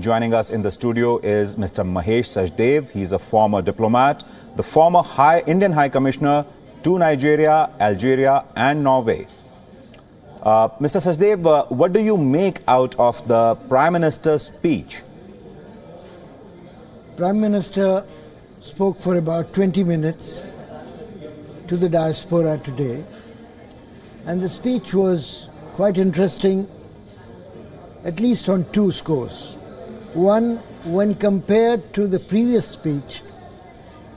Joining us in the studio is Mr. Mahesh Sachdev. He's a former diplomat, the former Indian High Commissioner to Nigeria, Algeria and Norway. Mr. Sachdev, what do you make out of the Prime Minister's speech? Prime Minister spoke for about 20 minutes to the diaspora today, and the speech was quite interesting, at least on two scores. One, when compared to the previous speech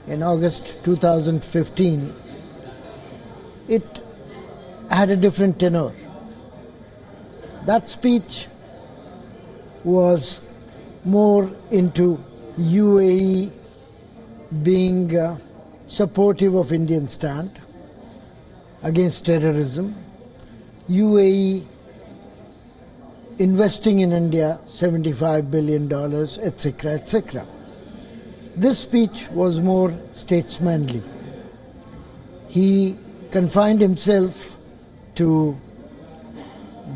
in August 2015, it had a different tenor. That speech was more into UAE being supportive of Indian stand against terrorism, UAE investing in India $75 billion, etc., etc. This speech was more statesmanly. He confined himself to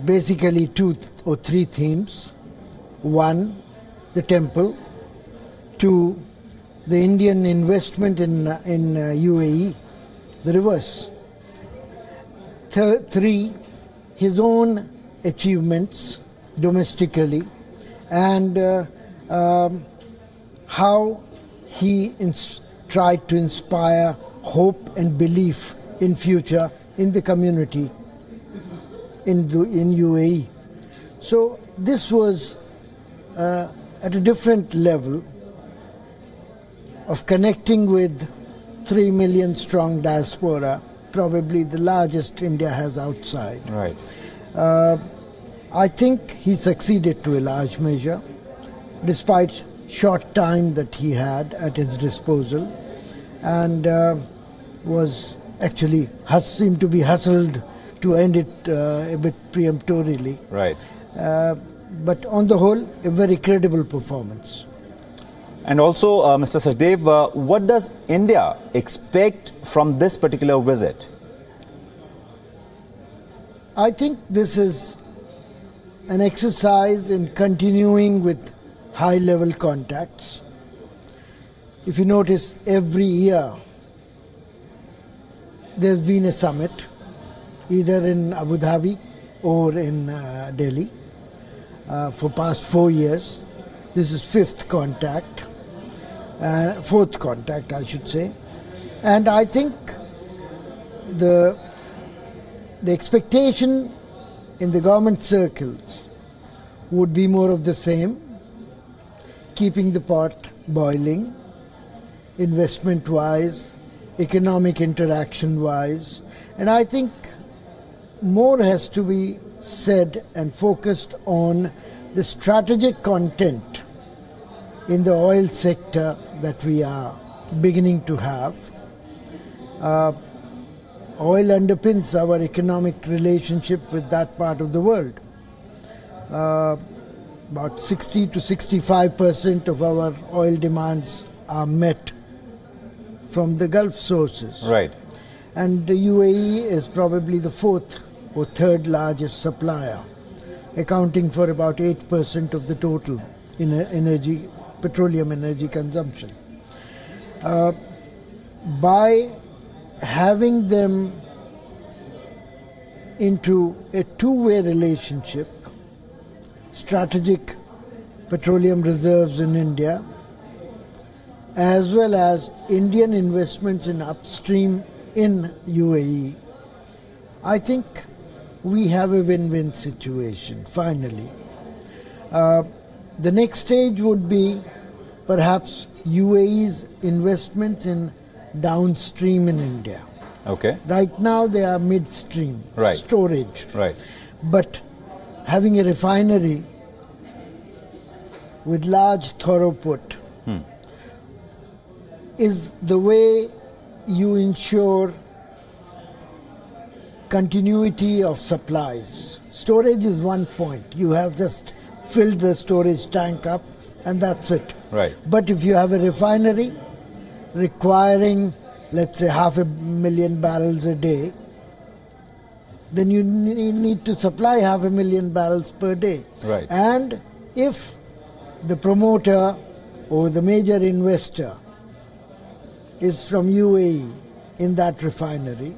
basically two or three themes. One, the temple. Two, the Indian investment in UAE, the reverse. Three, his own achievements domestically, and how he tried to inspire hope and belief in future in the community in UAE. So this was at a different level of connecting with 3 million strong diaspora, probably the largest India has outside. Right. I think he succeeded to a large measure, despite short time that he had at his disposal, and was actually seemed to be hustled to end it a bit peremptorily. Right. But on the whole, a very credible performance. And also, Mr. Sachdev, what does India expect from this particular visit? I think this is an exercise in continuing with high-level contacts. If you notice, every year there's been a summit, either in Abu Dhabi or in Delhi, for past 4 years. This is fourth contact, I should say. And I think the expectation in the government circles would be more of the same, keeping the pot boiling, investment-wise, economic interaction-wise. And I think more has to be said and focused on the strategic content in the oil sector that we are beginning to have. Oil underpins our economic relationship with that part of the world. About 60 to 65% of our oil demands are met from the Gulf sources. Right. And the UAE is probably the fourth or third largest supplier, accounting for about 8% of the total in petroleum energy consumption. By having them into a two-way relationship, strategic petroleum reserves in India, as well as Indian investments in upstream in UAE, I think we have a win-win situation, finally. The next stage would be perhaps UAE's investments in downstream in India. Okay. Right now they are midstream, right. Storage. Right. But having a refinery with large throughput is the way you ensure continuity of supplies. Storage is one point. You have just filled the storage tank up and that's it. Right. But if you have a refinery requiring, let's say, 500,000 barrels a day, then you need to supply 500,000 barrels per day. Right. And if the promoter or the major investor is from UAE in that refinery,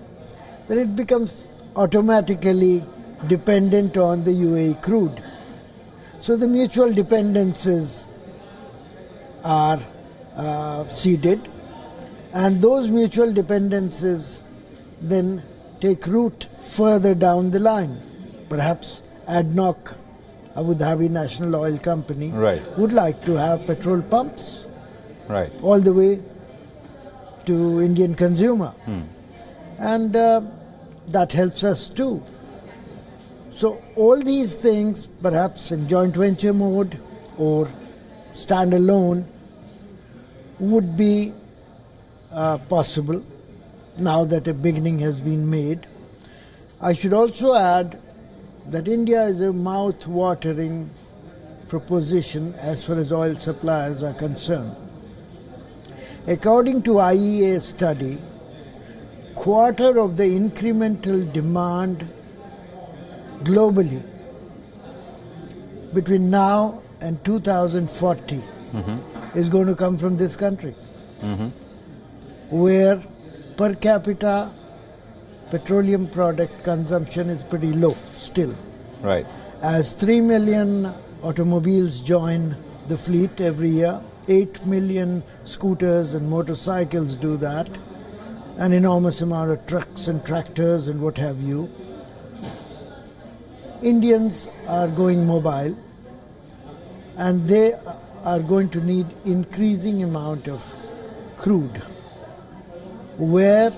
then it becomes automatically dependent on the UAE crude. So the mutual dependencies are seeded, and those mutual dependencies then take root further down the line. Perhaps ADNOC, Abu Dhabi National Oil Company, would like to have petrol pumps all the way to Indian consumer. And that helps us too. So all these things, perhaps in joint venture mode or standalone, would be possible now that a beginning has been made. I should also add that India is a mouth-watering proposition as far as oil suppliers are concerned. According to IEA study, quarter of the incremental demand globally between now and 2040 is going to come from this country, where per capita petroleum product consumption is pretty low still. As 3 million automobiles join the fleet every year, 8 million scooters and motorcycles do that, an enormous amount of trucks and tractors and what have you. Indians are going mobile, and they are going to need increasing amount of crude, where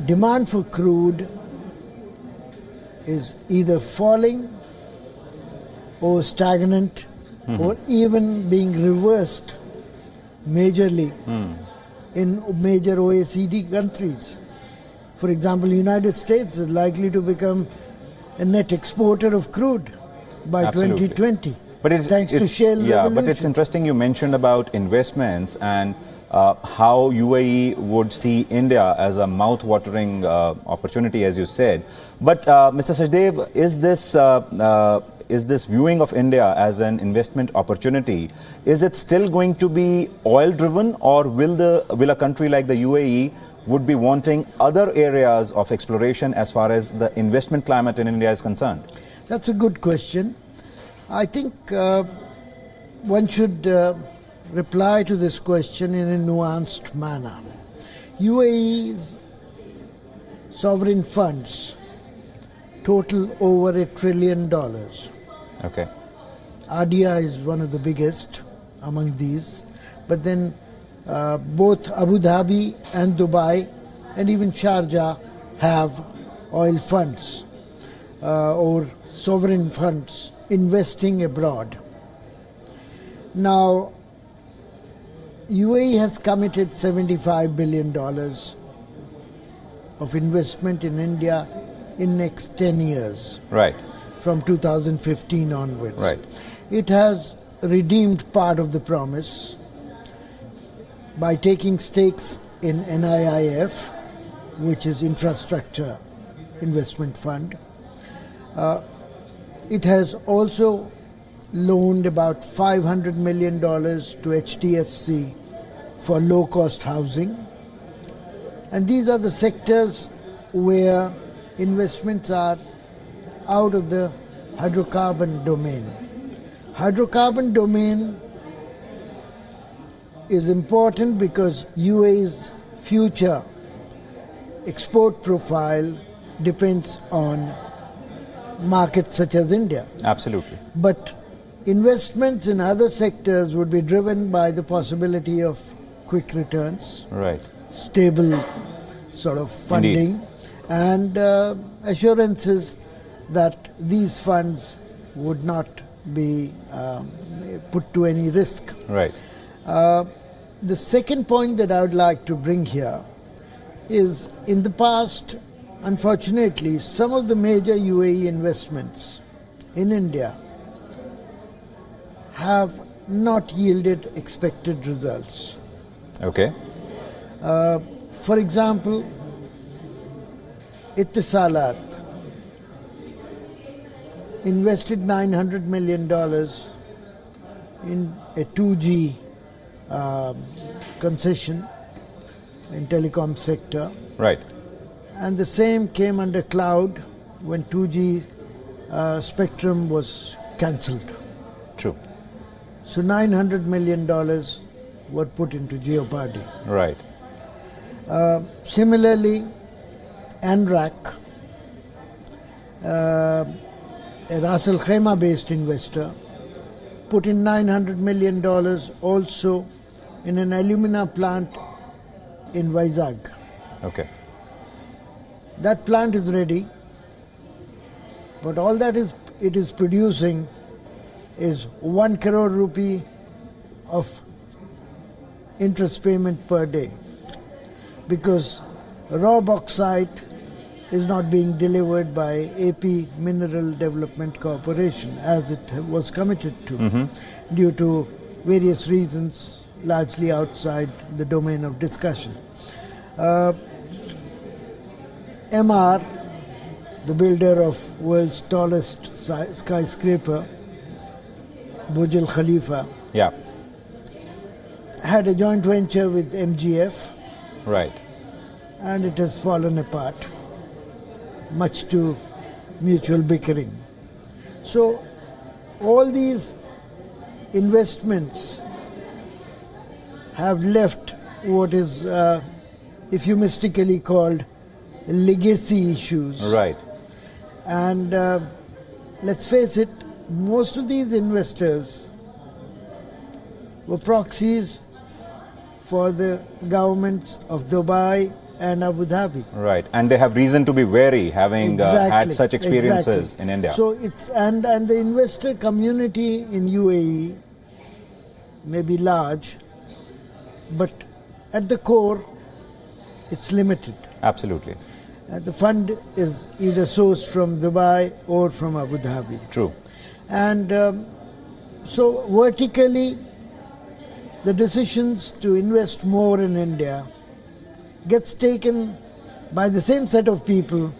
demand for crude is either falling or stagnant or even being reversed majorly in major OECD countries. For example, the United States is likely to become a net exporter of crude by 2020, thanks to shale revolution. But it's interesting you mentioned about investments and how UAE would see India as a mouth-watering opportunity, as you said. But Mr. Sachdev, is this viewing of India as an investment opportunity, is it still going to be oil-driven, or will a country like the UAE would be wanting other areas of exploration as far as the investment climate in India is concerned? That's a good question. I think one should reply to this question in a nuanced manner. UAE's sovereign funds total over $1 trillion. RDI is one of the biggest among these, but then both Abu Dhabi and Dubai and even Sharjah have oil funds or sovereign funds investing abroad. Now, UAE has committed $75 billion of investment in India in next 10 years. From 2015 onwards. It has redeemed part of the promise by taking stakes in NIIF, which is Infrastructure Investment Fund. It has also loaned about $500 million to HDFC for low-cost housing. And these are the sectors where investments are out of the hydrocarbon domain. Hydrocarbon domain is important because UAE's future export profile depends on markets such as India. But investments in other sectors would be driven by the possibility of quick returns, stable sort of funding, and assurances that these funds would not be put to any risk. The second point that I would like to bring here is, in the past, unfortunately, some of the major UAE investments in India have not yielded expected results. For example, Ittisalat invested $900 million in a 2G concession in telecom sector. Right. And the same came under cloud when 2G spectrum was cancelled. True. So $900 million were put into jeopardy. Right. Similarly, ANRAC, a Ras Al Khaimah based investor, put in $900 million also in an alumina plant in Vizag. Okay. That plant is ready, but all that it is producing is 1 crore rupee of interest payment per day, because raw bauxite is not being delivered by AP Mineral Development Corporation as it was committed to, due to various reasons largely outside the domain of discussion. MR, the builder of world's tallest skyscraper, Burj Al Khalifa, Yeah. had a joint venture with MGF, Right. and it has fallen apart, much to mutual bickering. So all these investments have left what is euphemistically called legacy issues. Right. And let's face it, most of these investors were proxies for the governments of Dubai and Abu Dhabi. Right. And they have reason to be wary, having had such experiences in India. So it's and the investor community in UAE may be large, but at the core, it's limited. Absolutely. The fund is either sourced from Dubai or from Abu Dhabi. True. And so vertically, the decisions to invest more in India gets taken by the same set of people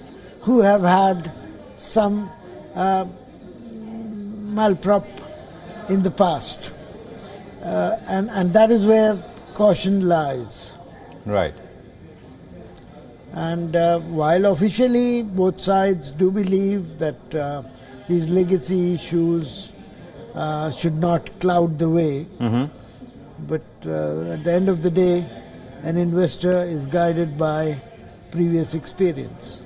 who have had some malprop in the past. And that is where caution lies. Right. And while officially both sides do believe that these legacy issues should not cloud the way, but at the end of the day, an investor is guided by previous experience.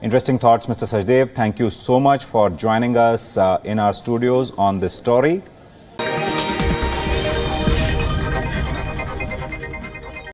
Interesting thoughts, Mr. Sachdev. Thank you so much for joining us in our studios on this story.